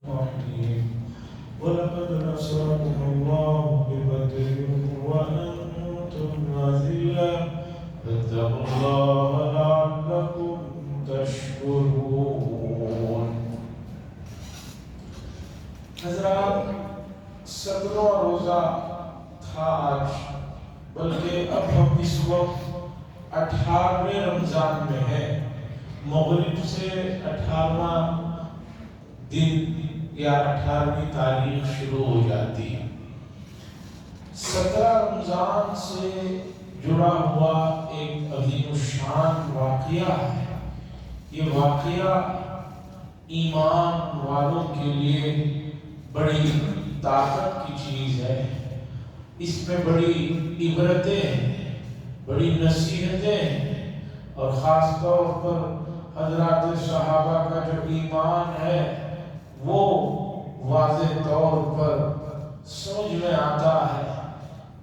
الرحيم ولقد نصركم الله ببدر وأنتم أذلة فاتقوا الله لعلكم تشكرون. حضرات، 17واں روزہ تھا آج، بلکہ اب ہم اس وقت 18ویں رمضان میں ہیں. مغرب سے 18واں دن یا 18ویں تاریخ شروع ہو جاتی ہے. 17 رمضان سے جڑا ہوا ایک عظیم الشان واقعہ ہے. یہ واقعہ ایمان والوں کے لیے بڑی طاقت کی چیز ہے. اس میں بڑی عبرتیں ہیں، بڑی نصیحتیں ہیں، اور خاص طور پر حضرات صحابہ کا جو ایمان ہے وہ واضح طور پر سمجھ میں آتا ہے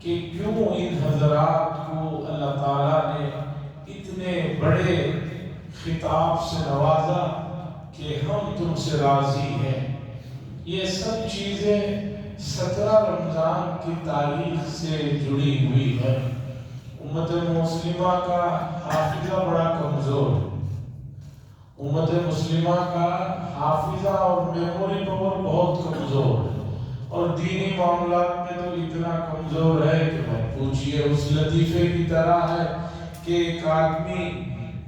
کہ کیوں ان حضرات کو اللہ تعالیٰ نے اتنے بڑے خطاب سے نوازا کہ ہم تم سے راضی ہیں. یہ سب چیزیں 17 رمضان کی تاریخ سے جڑی ہوئی ہے. امت مسلمہ کا حافظہ بڑا کمزور ہے. امت مسلمہ کا حافظہ اور میموری پاور بہت کمزور ہے، اور دینی معاملات میں تو اتنا کمزور ہے کہ میں پوچھئے. اس لطیفے کی طرح ہے کہ ایک آدمی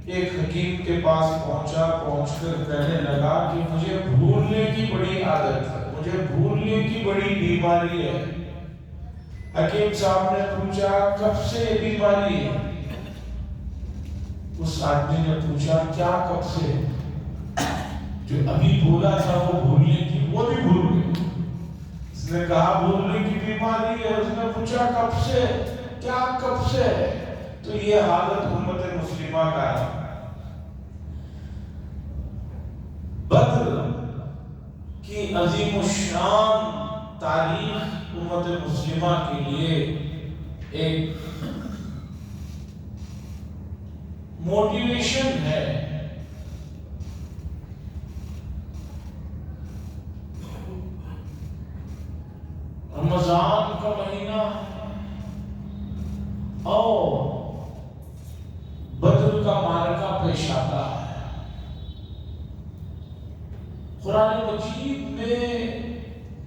ایک حکیم کے پاس پہنچ کر کہنے لگا کہ مجھے بھولنے کی بڑی عادت ہے، مجھے بھولنے کی بڑی بیماری ہے. حکیم صاحب نے پوچھا کب سے یہ بیماری ہے؟ اس آدمی نے پوچھا کیا کب سے؟ جو ابھی بولا تھا وہ بھولنے کی، وہ بھی بھول گئے. اس نے کہا بھولنے کی بیماری ہے. اس نے پوچھا کب سے؟ کیا کب سے؟ تو یہ حالت امت مسلمہ کا ہے. بدر کی عظیم الشان تاریخ امت مسلمہ کے لیے ایک موٹیویشن ہے. رمضان کا مہینہ اور بدر کا معرکہ پیش آتا ہے. قرآن مجید میں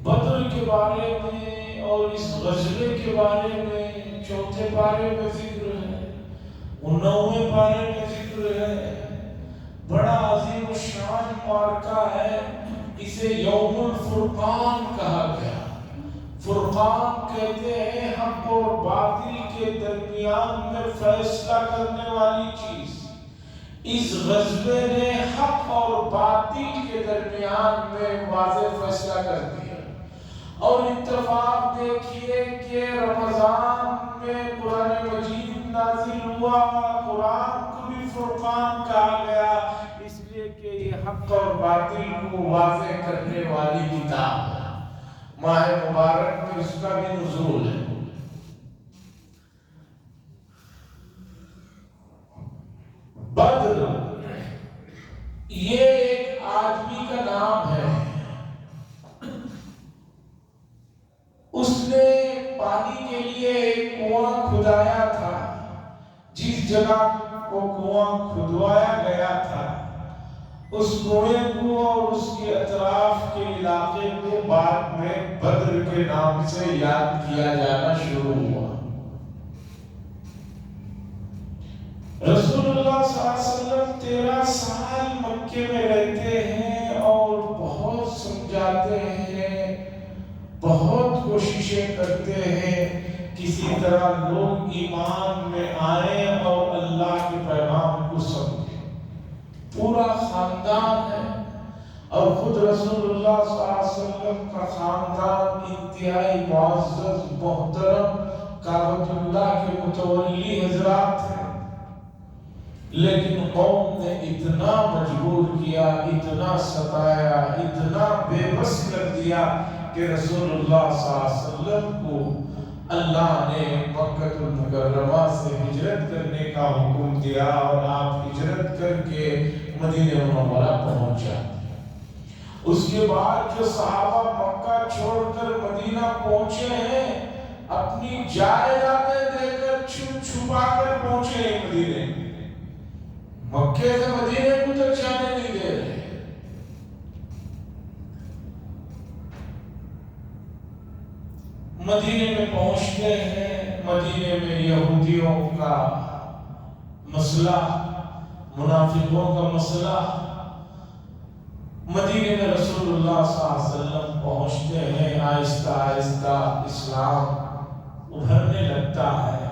بدر کے بارے میں اور اس غزوے کے بارے میں 4 پارے میں ذکر ہے، 9ویں پارے میں ذکر ہے. بڑا عظیم الشان معرکہ ہے. اسے یوم الفرقان کہا گیا. فرقان کہتے ہیں حق اور باطل کے درمیان میں فیصلہ کرنے والی چیز. اس غزوے نے حق اور باطل کے درمیان میں واضح فیصلہ کر دیا. اور اتفاق دیکھیے کہ رمضان میں قرآن مجید نازل ہوا. قرآن کو بھی فرقان کہا گیا اس لیے کہ یہ حق اور باطل کو واضح کرنے والی کتاب ہے. ماہ مبارک میں اس کا بھی نزول ہے. بدر یہ ایک آدمی کا نام ہے. اس نے پانی کے لیے ایک کنواں کھدایا تھا. جس جگہ کو کنواں کھدوایا گیا تھا اس کنویں کو اور اس کے اطراف کے علاقے کو بعد میں بدر کے نام سے یاد کیا جانا شروع ہوا. رسول اللہ صلی اللہ علیہ وسلم 13 سال مکے میں رہتے ہیں اور بہت سمجھاتے ہیں، بہت کوششیں کرتے ہیں کسی طرح لوگ ایمان میں آئیں اور اللہ کے پیغام کو سمجھیں. پورا خاندان ہے اور خود رسول اللہ صلی اللہ علیہ وسلم کا خاندان انتہائی معزز محترم کعبۃ اللہ کے متولی حضرات ہیں. لیکن قوم نے اتنا مجبور کیا، اتنا ستایا، اتنا بے بس کر دیا کہ رسول اللہ صلی اللہ علیہ وسلم کو اللہ نے مکہ المکرمہ سے ہجرت کرنے کا حکم دیا اور آپ ہجرت کر کے مدینہ منورہ پہنچ جاتے. اس کے بعد جو صحابہ مکہ چھوڑ کر مدینہ پہنچے ہیں اپنی جائیدادیں دے کر چھپا کر پہنچے ہیں مدینے، مکے سے مدینے کو تک جانے نہیں دے رہے۔ مدینے میں پہنچتے ہیں، مدینے میں یہودیوں کا مسئلہ، منافقوں کا مسئلہ، مدینے میں رسول اللہ صلی اللہ علیہ وسلم پہنچتے ہیں، آہستہ آہستہ اسلام ابھرنے لگتا ہے۔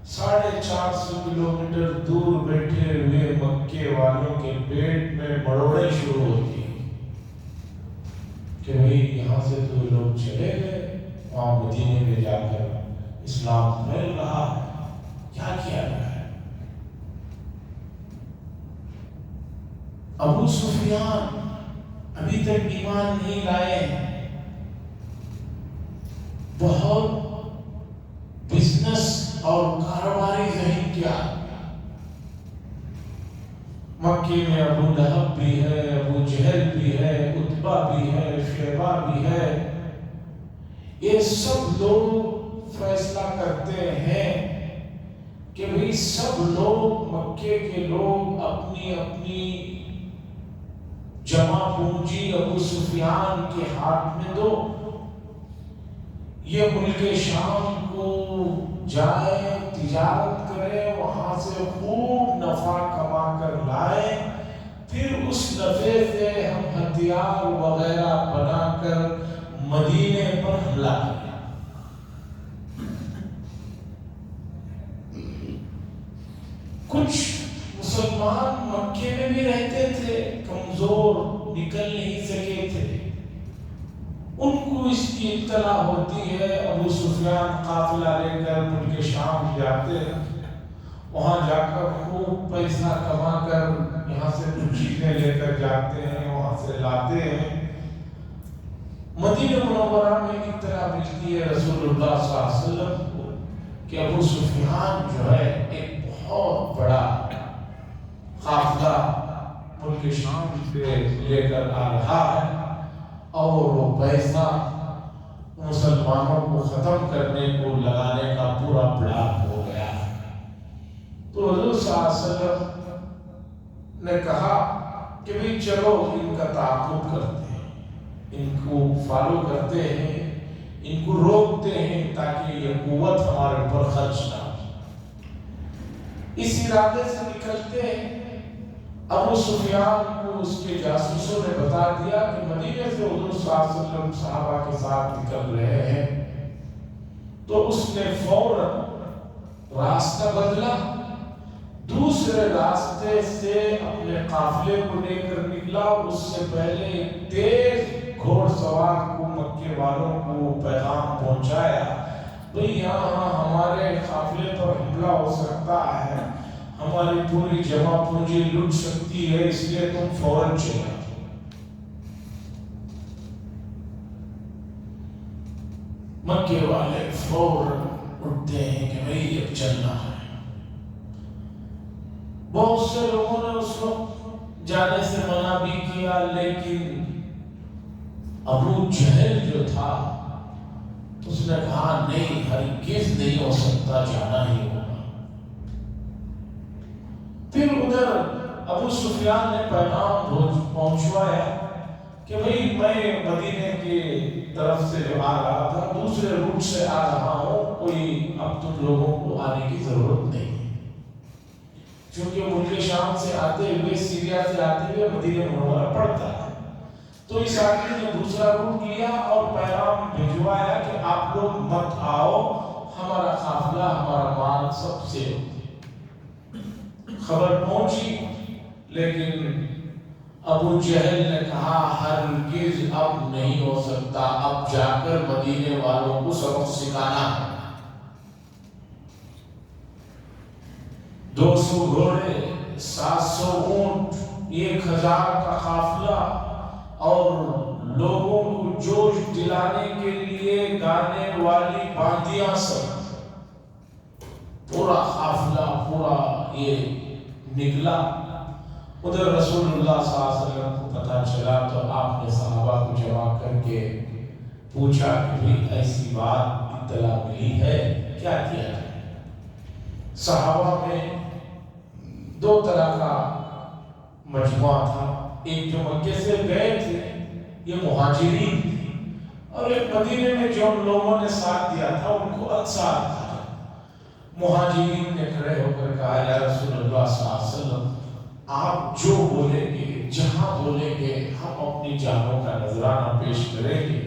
450 کلومیٹر دور بیٹھے ہوئے مکے والوں کے پیٹ میں مڑوڑیں شروع ہوتی ہیں کہ بھئی یہاں سے تو لوگ چلے گئے، وہاں مدینے میں جا کر اسلام پھیل رہا ہے، کیا کیا گیا ہے؟ ابو سفیان ابھی تک ایمان نہیں لائے ہیں، بہت بزنس اور کاروباری ذہن کیا، مکے میں ابو لہب بھی ہے، ابو جہل بھی ہے، عتبہ بھی ہے، شیبہ بھی ہے، یہ سب لوگ فیصلہ کرتے ہیں کہ بھئی سب لوگ مکے کے لوگ اپنی اپنی جمع پونجی ابو سفیان کے ہاتھ میں دو، یہ ملک شام کو جائے، تجارت کرے، وہاں سے خوب نفع کما کر لائے، پھر اس نفع سے ہم ہتھیار وغیرہ بنا کر مدینے پر حملہ کریں۔ کچھ مسلمان مکے میں بھی رہتے تھے، کمزور، نکل نہیں سکے تھے، ان کو اس کی اطلاع ہوتی ہے، ابو سفیان قافلہ لے کر ملک شام جاتے ہیں، وہاں جا کر خوب پیسہ کما کر یہاں سے کچھ چیزیں لے کر جاتے ہیں، وہاں سے لاتے ہیں۔ مدینہ منورہ میں اطلاع ملتی ہے رسول اللہ صلی اللہ علیہ وسلم کو کہ ابو سفیان جو ہے ایک بہت بڑا قافلہ ملک شام سے لے کر آ رہا ہے اور وہ پیسہ مسلمانوں کو ختم کرنے کو لگانے کا پورا پلان ہو گیا ہے۔ تو حضور صلی اللہ علیہ وسلم نے کہا کہ بھئی چلو ان کا تعاقب کرتے ہیں، ان کو فالو کرتے ہیں، ان کو روکتے ہیں تاکہ یہ قوت ہمارے اوپر خرچ نہ ہو۔ اس ارادے سے نکلتے ہیں، ابو سفیان کو اس کے جاسوسوں نے بتا دیا کہ مدینے سے حضور صلی اللہ علیہ وسلم صحابہ کے ساتھ نکل رہے ہیں، تو اس نے فوراً راستہ بدلا، دوسرے راستے سے اپنے قافلے کو لے کر نکلا، اور اس سے پہلے ایک تیز گھوڑ سوار کو مکے والوں کو پیغام پہنچایا بھئی یہاں ہمارے قافلے پر حملہ ہو سکتا ہے، ہماری پوری جمع پونجی لٹ سکتی ہے، اس لیے تم فوراً چلو۔ مکے والے فوراً اٹھتے ہیں کہ بھئی اب چلنا ہے۔ بہت سے لوگوں نے اس وقت جانے سے منع بھی کیا، لیکن ابو جہل جو تھا اس نے کہا نہیں، ہرگز نہیں ہو سکتا، جانا ہی ہوگا۔ پھر ادھر ابو سفیان نے پیغام پہنچوایا کہ بھئی میں مدینے کی طرف سے جو آ رہا تھا دوسرے روٹ سے آ رہا ہوں، کوئی اب تم لوگوں کو آنے کی ضرورت نہیں، کیونکہ ملک شام سے آتے ہوئے، سیریا سے آتے ہوئے مدینہ منورہ پڑتا ہے۔ تو اس آدمی نے دوسرا روٹ لیا اور پیغام بھجوایا کہ آپ لوگ مت آؤ، ہمارا قافلہ، ہمارا مال سب سے خبر پہنچی، لیکن ابو جہل نے کہا ہرگز اب نہیں ہو سکتا، اب جا کر مدینے والوں کو سبق سکھانا ہے۔ 200 گھوڑے، 700 اونٹ، 1000 کا قافلہ، اور لوگوں کو جوش دلانے کے لیے گانے والی باندیاں، سب پورا قافلہ پورا یہ نکلا۔ ادھر رسول اللہ صلی اللہ علیہ وسلم کو پتہ چلا تو آپ نے صحابہ کو جمع کر کے پوچھا کہ بھئی ایسی بات اطلاع ملی ہے، کیا کیا جائے؟ صحابہ میں دو طرح کا مجموعہ تھا، ایک جو مکے سے گئے تھے یہ مہاجرین تھے، اور ایک مدینے میں جو لوگوں نے ساتھ دیا تھا ان کو انصار تھا۔ مہاجرین نے کھڑے ہو کر کہا یا رسول اللہ صلی اللہ علیہ وسلم آپ جو بولیں گے، جہاں بولیں گے، ہم اپنی جانوں کا نذرانہ پیش کریں گے۔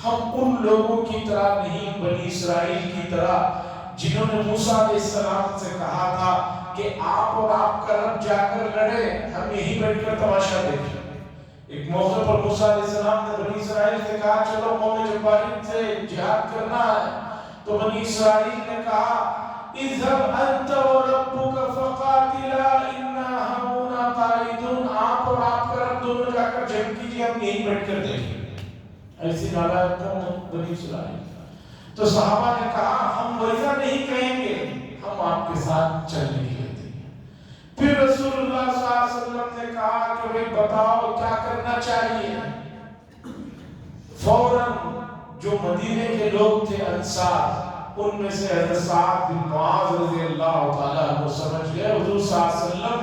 ہم ان لوگوں کی طرح نہیں، بنی اسرائیل کی طرح جنہوں نے موسیٰ علیہ السلام سے کہا تھا کہ آپ اور آپ کا رب جا کر لڑے، ہم یہی بیٹھ کر تماشا دیکھیں۔ ایک موقع پر موسیٰ علیہ السلام نے بنی اسرائیل سے کہا چلو قوم جبارین سے جہاد کرنا ہے، تو بنی اسرائیل نے کہا اذهب انت وربك فقاتلا انا هاهنا قاعدون، آپ اور آپ کا رب دونوں جا کر جنگ کیجئے، ہم یہی بیٹھ کر دیکھیں۔ ایسی نالائق قوم بنی اسرائیل۔ تو صحابہ نے کہا ہم ویسا نہیں کہیں گے، ہم آپ کے ساتھ چلنے کی لیتے ہیں۔ پھر رسول اللہ صلی اللہ علیہ وسلم نے کہا کہ بھئی بتاؤ کیا کرنا چاہیے؟ فوراً جو مدینے کے لوگ تھے انصار، ان میں سے حضرت سعد بن معاذ رضی اللہ تعالیٰ عنہ سمجھ گئے حضور صلی اللہ علیہ وسلم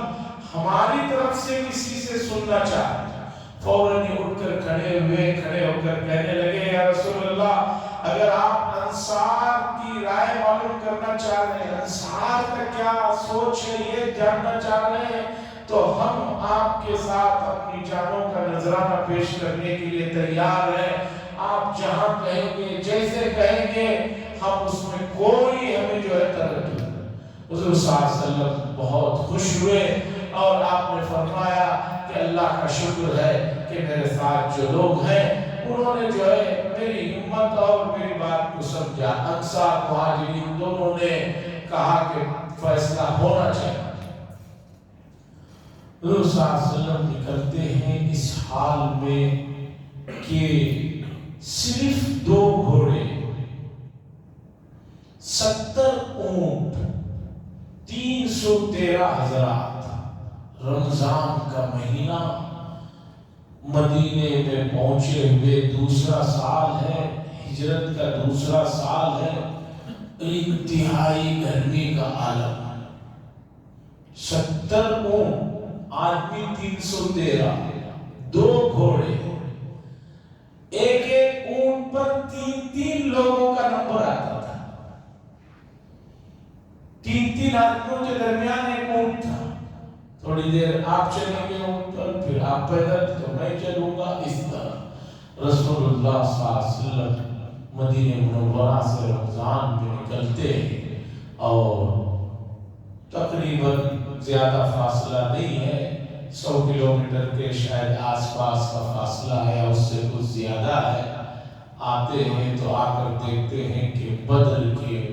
ہماری طرف سے کسی سے سننا چاہتے ہیں۔ فوراً ہی اٹھ کر کھڑے ہو کر کہنے لگے یا رسول اللہ اگر آپ انصار کی رائے معلوم کرنا چاہ رہے ہیں، انصار کا کیا سوچ ہے یہ جاننا چاہ رہے ہیں، تو ہم آپ کے ساتھ اپنی جانوں کا نذرانہ پیش کرنے کے لیے تیار ہیں۔ آپ جہاں کہیں گے، جیسے کہیں گے، ہم اس میں کوئی ہمیں جو ہے تردید۔ حضور صلی اللہ علیہ وسلم بہت خوش ہوئے اور آپ نے فرمایا کہ اللہ کا شکر ہے کہ میرے ساتھ جو لوگ ہیں انہوں نے جو ہے میری ہمت اور میری بات کو سمجھا۔ انصار مہاجرین دونوں نے کہا کہ فیصلہ ہونا چاہیے۔ حضور صلی اللہ علیہ وسلم نکلتے ہیں اس حال میں کہ صرف 2 گھوڑے، 70 اونٹ، 313 حضرات، رمضان کا مہینہ، مدینے میں پہنچے ہوئے دوسرا سال ہے، ہجرت کا دوسرا سال ہے، انتہائی گرمی کا عالم، 70 اونٹ، آدمی 313، 2 گھوڑے، ایک ایک اونٹ پر 3 لوگوں کا نمبر آتا تھا، 3 آدمیوں کے درمیان ایک اونٹ تھا۔ تھوڑی دیر آپ چلیں گے اونٹ پر، پھر آپ پیدل تو میں چلوں گا، اس طرح رسول اللہ صلی اللہ علیہ وسلم مدینہ منورہ سے رمضان میں نکلتے ہیں اور تقریباً زیادہ فاصلہ نہیں ہے، 100 کلومیٹر کے شاید آس پاس کا فاصلہ ہے، اس سے کچھ زیادہ ہے۔ آتے ہیں تو آ کر دیکھتے ہیں کہ بدر کے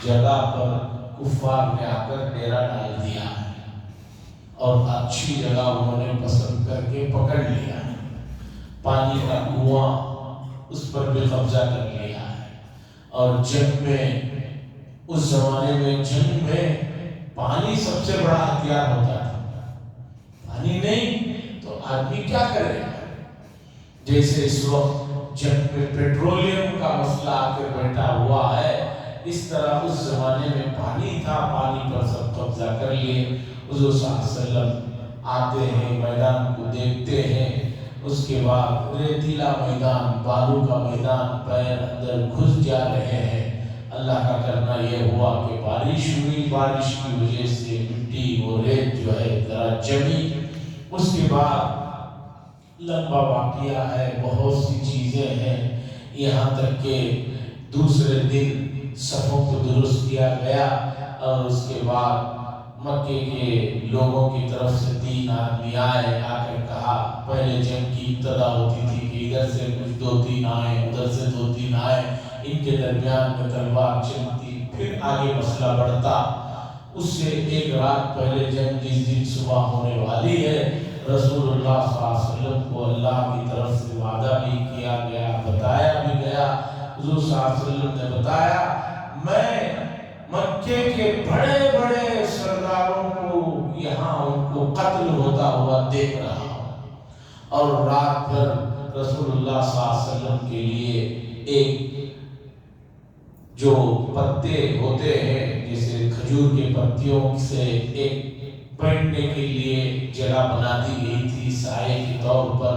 جگہ پر کفار نے آ کر ڈیرا ڈال دیا ہے اور اچھی جگہ انہوں نے پسند کر کے پکڑ لیا ہے، پانی کا کنواں اس پر بھی قبضہ کر لیا ہے۔ اور جنگ میں، اس زمانے میں جنگ میں پانی سب سے بڑا ہتھیار ہوتا تھا، پانی نہیں تو آدمی کیا کرے گا؟ جیسے اس وقت جنگ میں پیٹرولیم کا مسئلہ آ کے بیٹھا ہوا ہے، اس طرح اس زمانے میں پانی تھا، پانی پر سب قبضہ کر لیے۔ حضور صلی اللہ علیہ وسلم آتے ہیں، میدان کو دیکھتے ہیں، اس کے بعد ریتیلا میدان، بالو کا میدان، پیر اندر گھس جا رہے ہیں۔ اللہ کا کرنا یہ ہوا کہ بارش ہوئی، بارش کی وجہ سے مٹی وہ ریت جو ہے ذرا جمی۔ اس کے بعد لمبا واقعہ ہے، بہت سی چیزیں ہیں، یہاں تک کہ دوسرے دن صفوں کو درست کیا گیا اور اس کے بعد مکے کے لوگوں کی طرف سے 3 آدمی آئے، آ کر کہا، پہلے جنگ کی ابتدا ہوتی تھی کہ ادھر سے کچھ 2-3 آئے، ادھر سے 2-3 آئے، ان کے درمیان میں تلوار چلتی، پھر آگے مسئلہ بڑھتا۔ اس سے ایک رات پہلے جنگ جس دن صبح ہونے والی ہے، رسول اللہ صلی اللہ علیہ وسلم کو اللہ کی طرف سے وعدہ بھی کیا گیا، بتایا بھی گیا۔ حضور صلی اللہ علیہ وسلم نے بتایا میں مکے کے بڑے بڑے سرداروں کو یہاں ان کو قتل ہوتا ہوا دیکھ رہا ہوں، اور رات بھر رسول اللہ صلی اللہ علیہ وسلم کے لیے ایک جو پتے ہوتے ہیں جیسے کھجور کے پتیوں سے ایک بیٹھنے کے لیے جگہ بنا دی گئی تھی سائے کے طور پر،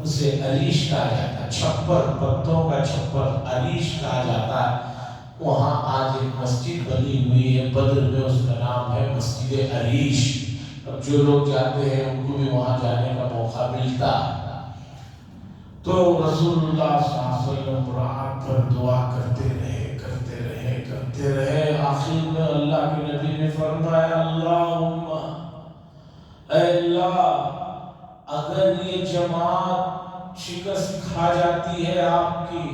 اسے عریش کہا جاتا ہے، چھپر، پتوں کا چھپر عریش کہا جاتا ہے۔ وہاں آج ایک مسجد بنی ہوئی ہے بدر میں، اس کا نام ہے مسجد عریش۔ اب جو لوگ جاتے ہیں ان کو بھی وہاں جانے کا موقع ملتا ہے۔ تو رسول اللہ صلی اللہ علیہ وسلم رات بھر دعا کرتے رہے، آخر میں اللہ کے نبی نے فرمایا اللہم، اے اللہ اگر یہ جماعت شکست کھا جاتی ہے آپ کی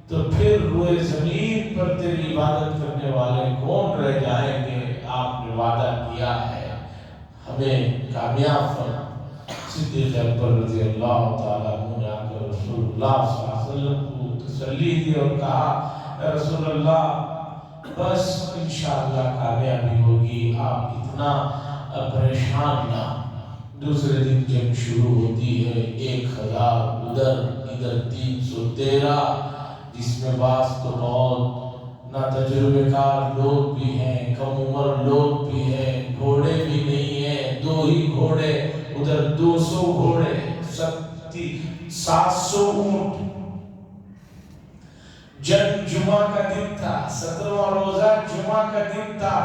تو پھر روئے زمین پر تیری عبادت کرنے والے کون رہ جائیں گے؟ آپ نے وعدہ کیا ہے ہمیں کامیاب فرما۔ صدیق اکبر رضی اللہ تعالیٰ عنہ نے آ کر رسول اللہ صلی اللہ علیہ وسلم کو تسلی دی اور کہا اے رسول اللہ بس انشاءاللہ کامیابی ہوگی، آپ اتنا پریشان نہ۔ دوسرے دن جنگ شروع ہوتی ہے، 1000 ادھر 313، جس میں بعض تو بہت نہ تجربے کار لوگ بھی ہیں، کم عمر لوگ بھی ہیں، گھوڑے بھی نہیں ہیں، 2 ہی گھوڑے، ادھر 200 گھوڑے، 700 اونٹ۔ جنگ جمعہ کا دن تھا، 17واں روزہ جمعہ کا دن تھا۔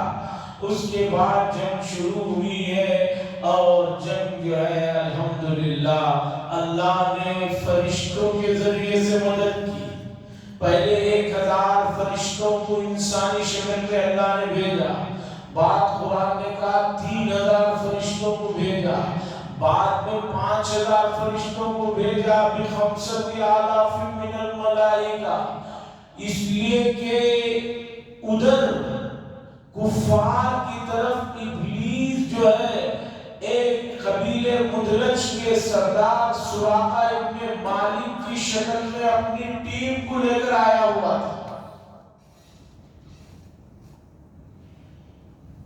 اس کے بعد جنگ شروع ہوئی ہے، اور جنگ جو ہے الحمدللہ اللہ نے فرشتوں کے ذریعے سے مدد کی۔ پہلے 1000 فرشتوں کو انسانی شکل میں اللہ نے بھیجا، بعد قرآن نے کہا 3000 فرشتوں کو بھیجا، بعد میں 5000 فرشتوں کو بھیجا، ب5,000 من الملائکہ، اس لیے کہ ادھر کفار کی طرف ابلیس جو ہے ایک قبیلے مدلج کے سردار سراقہ ابن مالک کی شکل میں اپنی ٹیم کو لے کر آیا ہوا تھا۔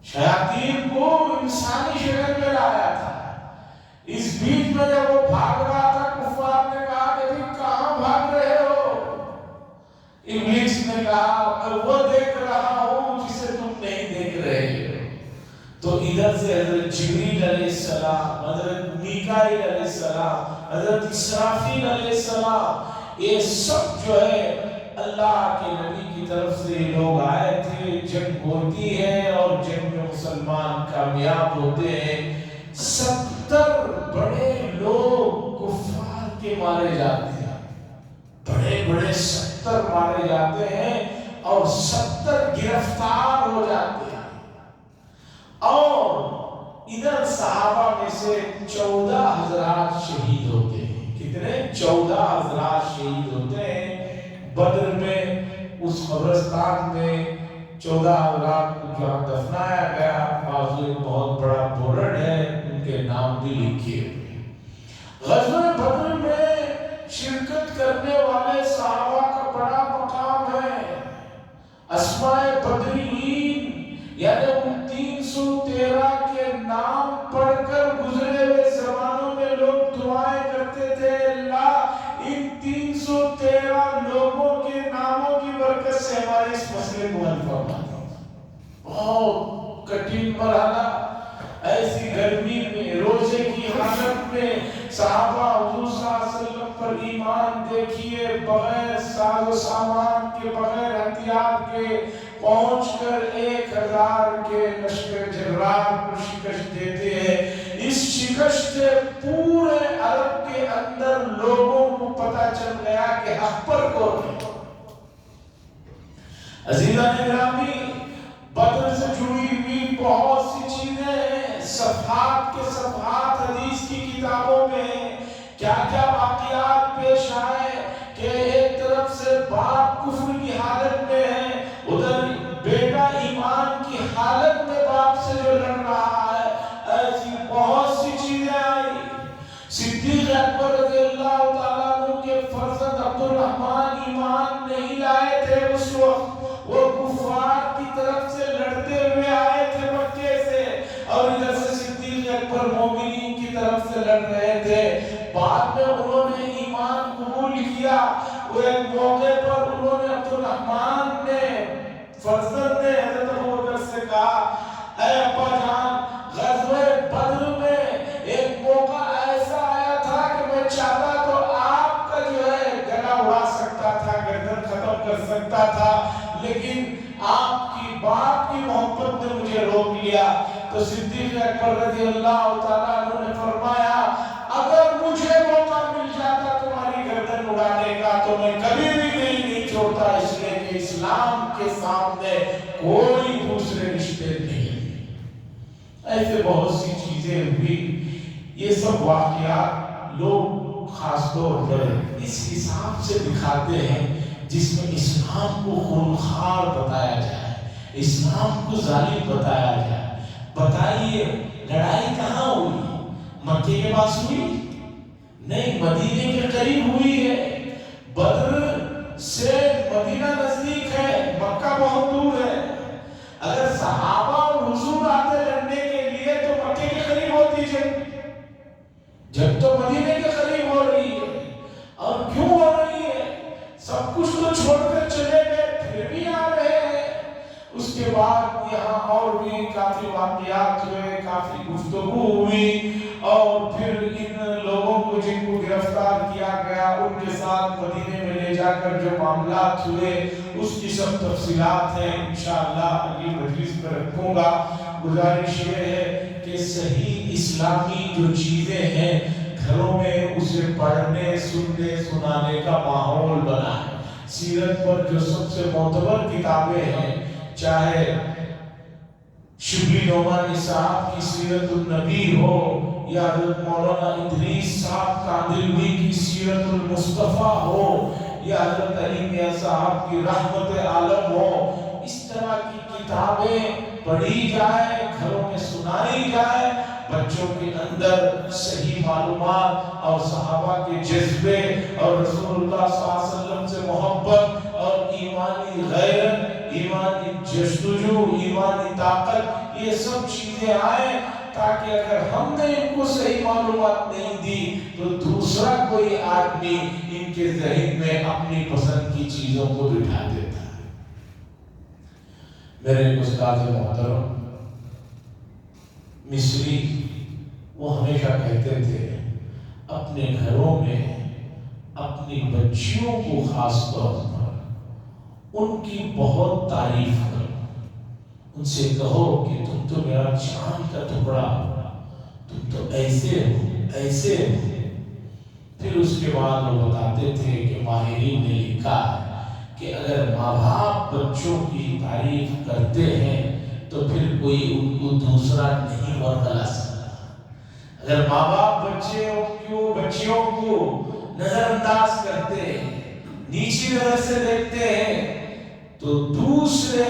شیاطین کو انسانی شکل میں لایا تھا۔ اس بیچ میں جب وہ بھاگ رہا تھا، کفار نے کہا کہ تم کہاں بھاگ رہے ہو؟ ابلیس نے کہا وہ دیکھ رہا ہوں جسے تم نہیں دیکھ رہے ہو۔ تو ادھر سے حضرت جبریل علیہ السلام، حضرت میکائیل علیہ السلام، حضرت اسرافیل علیہ السلام، یہ سب جو ہے اللہ کے نبی کی طرف سے لوگ آئے تھے۔ جنگ ہوتی ہے اور جنگ میں مسلمان کامیاب ہوتے ہیں۔ 70 بڑے لوگ کفار کے مارے جاتے ہیں، بڑے بڑے 70 مارے جاتے ہیں اور 70 گرفتار ہو جاتے ہیں۔ اور ادھر صحابہ میں سے 14 حضرات شہید ہوتے ہیں۔ کتنے؟ 14 حضرات شہید ہوتے ہیں بدر میں۔ اس قبرستان میں 14 حضرات کو جہاں دفنایا گیا، بازو ایک بہت بڑا بورڈ ہے، ان کے نام بھی لکھے ہوئے۔ غزوہ بدر میں شرکت کرنے والے صحابہ کا بڑا مقام ہے۔ اسماء بدرین یعنی ان 313 کے نام پڑھ کر گزرے ہوئے زمانوں میں لوگ دعائیں کرتے تھے، اللہ ان 313 لوگوں کے ناموں کی برکت سے ہمارے اس مسئلے کو حل فرما دو۔ بہت کٹھن مرحلہ، ایسی گرمی میں، روزے کی حالت میں صحابہ حضور صلی اللہ علیہ وسلم پر ایمان دیکھیے، بغیر ساز و سامان کے، بغیر ہتھیار کے پہنچ کر 1000 کے لشکر جرار کو شکست دیتے ہیں۔ اس شکست سے پورے عرب کے اندر لوگوں کو پتہ چل گیا کہ حق پر کون ہے۔ عزیزان گرامی، بدر سے جڑی ہوئی بہت سی چیزیں ہیں، صفحات کے صفحات حدیث کی کتابوں میں کیا کیا واقعات پیش آئے کہ ایک طرف سے باپ کفر کی حالت میں ہے، ادھر بیٹا ایمان کی حالت میں باپ سے جو لڑ رہا ہے۔ ایسی بہت سی چیزیں آئی۔ صدیق اکبر رضی اللہ تعالیٰ عنہ کے فرزند عبد الرحمن ایمان نہیں لائے تھے اس وقت، وہ کفار کی طرف سے لڑتے ہوئے آئے تھے مکے سے، اور ادھر سے صدیق اکبر مومن لڑ رہے تھے، بعد میں انہوں نے ایمان قبول کیا۔ وہ ایک موقع پر انہوں نے عبد الرحمن نے فرزند نے حضرت ابوبکر سے کہا، اے ابا جان، غزوہ بدر میں ایک موقع ایسا آیا تھا کہ میں چاہتا تو آپ کا جو ہے گلا اڑا سکتا تھا، گردن ختم کر سکتا تھا، لیکن آپ کی باپ کی محبت نے مجھے روک لیا۔ تو صدیق اکبر رضی اللہ تعالیٰ عنہ نے فرمایا، اگر مجھے موقع مل جاتا تمہاری گردن اڑانے کا تو میں کبھی بھی نہیں چھوڑتا، اس لیے کہ اسلام کے سامنے کوئی دوسرے رشتے نہیں۔ ایسے بہت سی چیزیں ہوئی، یہ سب واقعات لوگ خاص طور پر اس حساب سے دکھاتے ہیں جس میں اسلام کو خونخوار بتایا جائے، اسلام کو ظالم بتایا جائے۔ بتائیے لڑائی کہاں ہوئی؟ مکے کے پاس ہوئی؟ نہیں، مدینے کے قریب ہوئی ہے۔ بدر سے مدینہ نزدیک ہے، مکہ بہت دور ہے۔ اگر صحابہ اور حضور آتے لڑنے کے لیے تو مکے کے قریب ہوتی جب تو مدینے کے قریب ہو رہی ہے۔ اور کیوں ہو رہی ہے؟ سب کچھ تو چھوڑ کر چلے گئے، پھر بھی آ رہے ہیں۔ اس کے بعد یہاں اور بھی کافی واقعات ہوئے، کافی گفتگو ہوئی، اور پھر ان لوگوں کو جن کو گرفتار کیا گیا ان کے ساتھ مدینے میں لے جا کر جو معاملات ہوئے اس کی سب تفصیلات ہیں، انشاءاللہ اگلی مجلس میں رکھوں گا۔ گزارش یہ ہے کہ صحیح اسلامی جو چیزیں ہیں گھروں میں اسے پڑھنے، سننے، سنانے کا ماحول بنا ہے۔ سیرت پر جو سب سے معتبر کتابیں ہیں، چاہے شبلی نعمانی صاحب کی سیرت النبی ہو یا حضرت مولانا ادریس صاحب کاندلوی کی سیرت المصطفیٰ ہو یا حضرت علی میاں صاحب کی رحمت عالم ہو، اس طرح کی کتابیں پڑھی جائے، گھروں میں سنائی جائے، بچوں کے اندر صحیح معلومات اور صحابہ کے جذبے اور رسول اللہ صلی اللہ علیہ وسلم سے محبت اور ایمانی غیرت، ایمانی جستجو، ایمانی طاقت، یہ سب چیزیں آئیں، تاکہ اگر ہم نے ان کو صحیح معلومات نہیں دی تو دوسرا کوئی آدمی ان کے ذہن میں اپنی پسند کی چیزوں کو بٹھا دیتا ہے۔ میرے استاد محترم مصری وہ ہمیشہ کہتے تھے اپنے گھروں میں اپنی بچیوں کو خاص طور پر ان کی بہت تعریف کرو، ان سے کہو کہ تم تو میرا جان کا ٹکڑا ہو، تم تو ایسے ہو ایسے ہو۔ پھر اس کے بعد وہ بتاتے تھے کہ ماہرین نے لکھا کہ اگر ماں باپ بچوں کی تعریف کرتے ہیں تو پھر کوئی ان کو دوسرا نہیں ورگلا سکتا۔ اگر ماں باپ بچیوں کو نظر انداز کرتے ہیں، نیچی نظر سے دیکھتے ہیں، تو دوسرے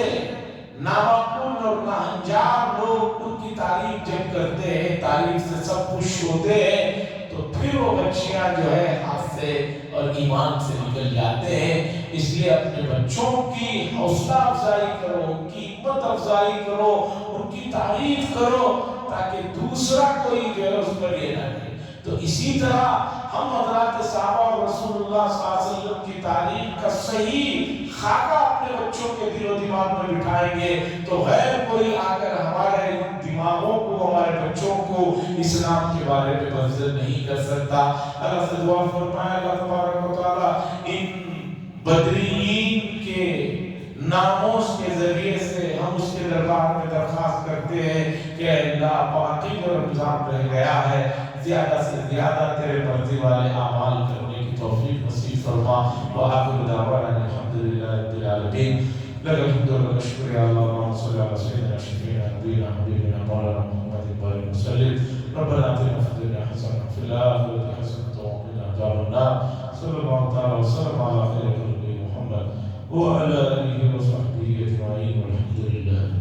نامعقول اور ناہنجار لوگ ان کی تعریف جب کرتے ہیں، تعریف سے سب خوش ہوتے ہیں، تو پھر وہ بچیاں جو ہے ہاتھ سے اور ایمان سے نکل جاتے ہیں۔ اس لیے اپنے بچوں کی حوصلہ افزائی کرو، ان کی ہمت افزائی کرو، ان کی تعریف کرو، تاکہ دوسرا کوئی جو ہے اس پر یہ نہ کرے۔ تو اسی طرح ہم حضرات صحابہ اور رسول اللہ صلی اللہ علیہ وسلم کی تعریف کا صحیح خاکہ اپنے بچوں کے دل و دماغ میں بٹھائیں گے تو غیر کوئی آ کر ہمارے دماغوں کو، ہمارے بچوں کو اسلام کے بارے میں منظر نہیں کر سکتا۔ اللہ سے دعا فرمائے اللہ تبارک و تعالی ان بدرین کے ناموں کے ذریعے سے ہم اس کے دربار میں درخواست کرتے ہیں کہ اللہ باقی جو رمضان رہ گیا ہے زیادہ سے زیادہ تیرے مرضی والے اعمال کرنے کی توفیق نصیب فرما۔ وآخر دعوانا الحمدللہ رب العالمین۔ لك الحمد والشكر يا الله، اللهم صل على سيدنا شفيعنا نبينا حبيبنا مولانا محمد وآله وسلم۔ ربنا آتنا في الدنيا حسنة وفي الآخرة حسنة وقنا عذاب النار۔ صلى الله تعالى وسلم على خير خلقه محمد وعلى آله وصحبه أجمعين والحمد لله۔